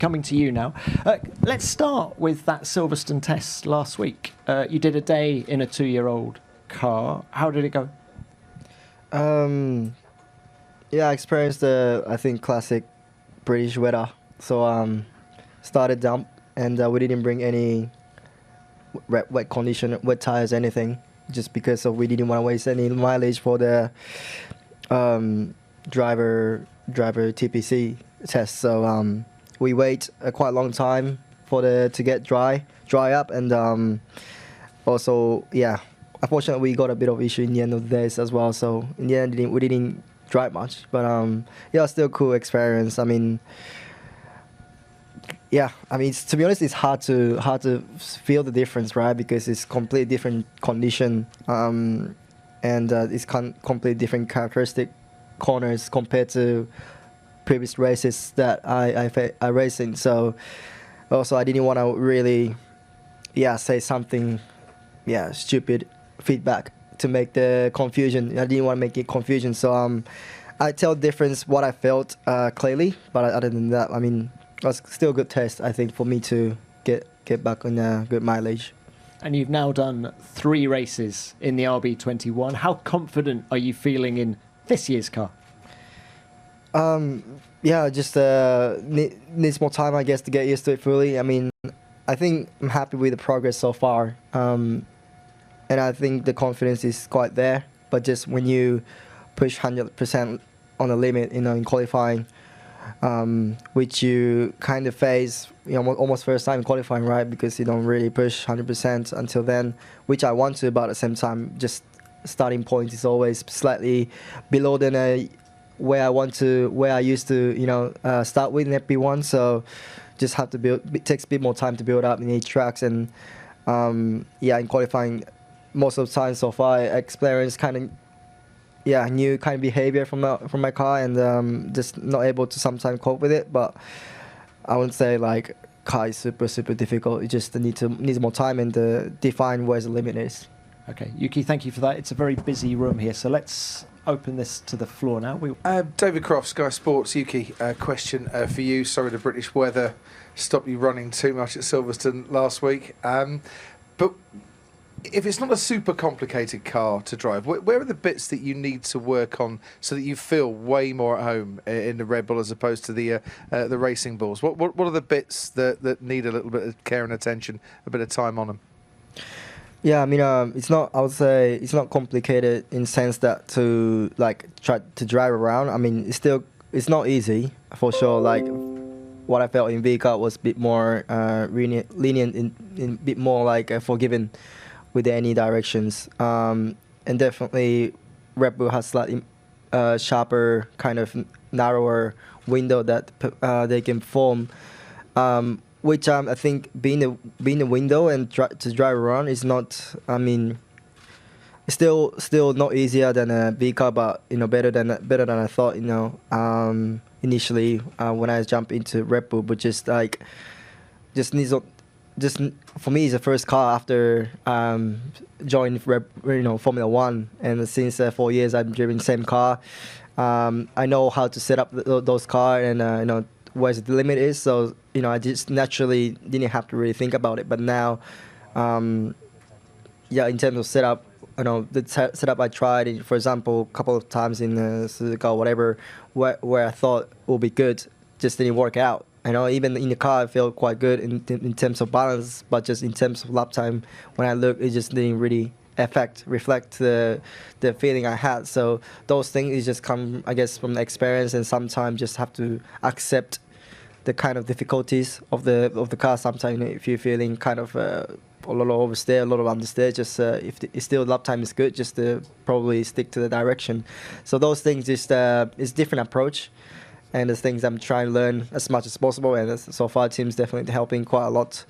coming to you now. Let's start with that Silverstone test last week. You did a day in a 2-year-old car. How did it go? Yeah, I experienced the, I think, classic British weather. So started damp, and we didn't bring any wet condition, wet tires, anything, just because we didn't want to waste any mileage for the driver TPC test. So we wait a quite long time for to get dry up, and also, yeah, unfortunately we got a bit of issue in the end of the days as well. So in the end, we didn't drive much, but yeah, still cool experience. I mean, yeah, I mean, to be honest, it's hard to feel the difference, right? Because it's completely different condition, and it's completely different characteristic corners compared to previous races that I raced in. So also, I didn't want to really, say something, stupid feedback to make the confusion. I didn't want to make it confusion. So I tell the difference what I felt clearly, but other than that, I mean, it was still a good test, I think, for me to get back on a good mileage. And you've now done 3 races in the RB21. How confident are you feeling in this year's car? Yeah, just needs more time, I guess, to get used to it fully. I mean, I think I'm happy with the progress so far, and I think the confidence is quite there. But just when you push 100% on the limit, in qualifying, which you kind of face, almost first time in qualifying, right? Because you don't really push 100% until then, which I want to, but at the same time, just starting point is always slightly below than where I used to, start with in FP1. So just have to build. It takes a bit more time to build up in each tracks, and in qualifying, most of the time so far, I experienced kind of new kind of behavior from my car, and just not able to sometimes cope with it. But I wouldn't say like car is super difficult. It just needs more time and define where the limit is. Okay, Yuki, thank you for that. It's a very busy room here, so let's open this to the floor now. David Croft, Sky Sports. Yuki, question for you. Sorry the British weather stopped you running too much at Silverstone last week. But if it's not a super complicated car to drive, where are the bits that you need to work on so that you feel way more at home in the Red Bull as opposed to the racing bulls? What are the bits that need a little bit of care and attention, a bit of time on them? Yeah, I mean, it's not. I would say it's not complicated in sense that to try to drive around. I mean, it's not easy for sure. Like what I felt in V-Car was a bit more lenient, in bit more forgiving with any directions. And definitely, Red Bull has slightly sharper, kind of narrower window that they can form. Which I think being a window and to drive around is not. I mean, it's still not easier than a V car, but better than I thought. Initially when I jumped into Red Bull, but just needs for me it's the first car after joining Formula One, and since 4 years I've driven the same car. I know how to set up those cars, and where the limit is, so I just naturally didn't have to really think about it. But now, in terms of setup, the setup I tried, for example, a couple of times in Suzuka or whatever, where I thought would be good, just didn't work out. Even in the car I felt quite good in terms of balance, but just in terms of lap time, when I look, it just didn't really reflect the feeling I had. So those things just come, I guess, from the experience, and sometimes just have to accept the kind of difficulties of the car. Sometimes if you're feeling kind of a lot of oversteer, a lot of understeer, just if still lap time is good, just to probably stick to the direction. So those things just is different approach, and there's things I'm trying to learn as much as possible. And so far, team's definitely helping quite a lot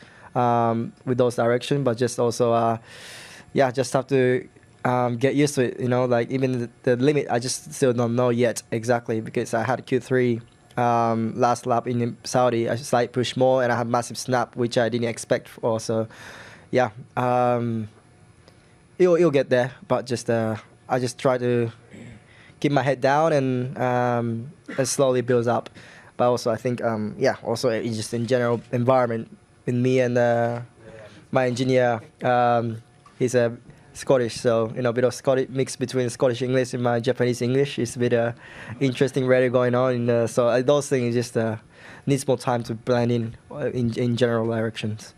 with those directions, but just also. Just have to get used to it, even the limit, I just still don't know yet exactly, because I had Q3 last lap in Saudi, I slight push more, and I had massive snap, which I didn't expect for. So, it'll get there, but just I just try to keep my head down, and it slowly builds up. But also I think also it's just in general environment with me and my engineer. He's a Scottish, so a bit of Scottish mix between Scottish English and my Japanese English. It's a bit interesting radio going on. So those things just needs more time to blend in general directions.